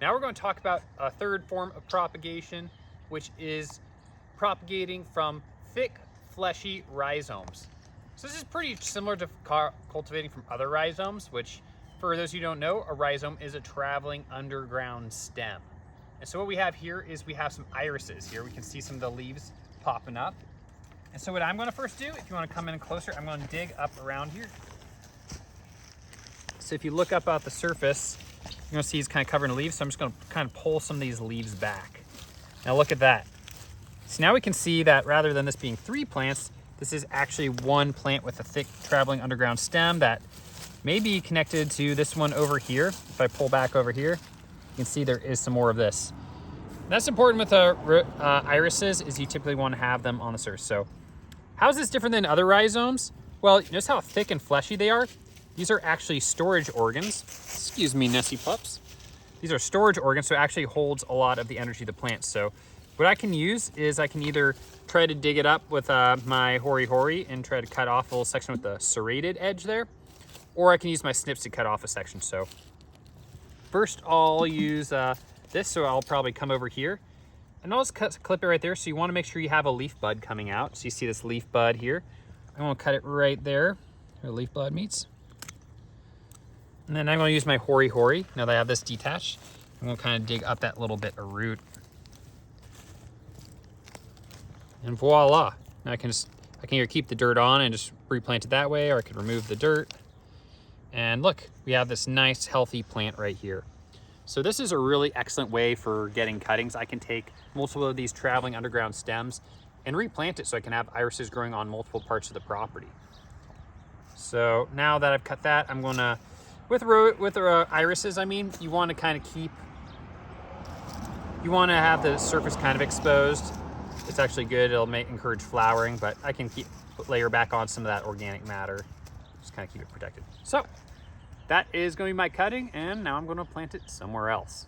Now we're going to talk about a third form of propagation, which is propagating from thick, fleshy rhizomes. So this is pretty similar to cultivating from other rhizomes, which, for those who don't know, a rhizome is a traveling underground stem. And so what we have here is we have some irises. Here we can see some of the leaves popping up. And so what I'm going to first do, if you want to come in closer, I'm going to dig up around here. So if you look up at the surface, you're going to see it's kind of covered in leaves. So I'm just going to kind of pull some of these leaves back. Now look at that. So now we can see that rather than this being 3 plants, this is actually 1 plant with a thick traveling underground stem that may be connected to this one over here. If I pull back over here, you can see there is some more of this. And that's important with irises, is you typically want to have them on the surface. So how is this different than other rhizomes? Well, notice how thick and fleshy they are. These are actually storage organs. Excuse me, Nessie pups. These are storage organs, so it actually holds a lot of the energy of the plant. So what I can use is I can either try to dig it up with my hori and try to cut off a little section with the serrated edge there, or I can use my snips to cut off a section. So first I'll use this, so I'll probably come over here and I'll just clip it right there. So you want to make sure you have a leaf bud coming out. So you see this leaf bud here. I'm going to cut it right there where the leaf bud meets. And then I'm going to use my hori now that I have this detached. I'm going to kind of dig up that little bit of root. And voila. Now I can either keep the dirt on and just replant it that way, or I could remove the dirt. And look, we have this nice healthy plant right here. So this is a really excellent way for getting cuttings. I can take multiple of these traveling underground stems and replant it so I can have irises growing on multiple parts of the property. So now that I've cut that, I'm going to, with irises, I mean, you want to kind of you want to have the surface kind of exposed. It's actually good, it'll encourage flowering, but I can layer back on some of that organic matter, just kind of keep it protected. So that is going to be my cutting, and now I'm going to plant it somewhere else.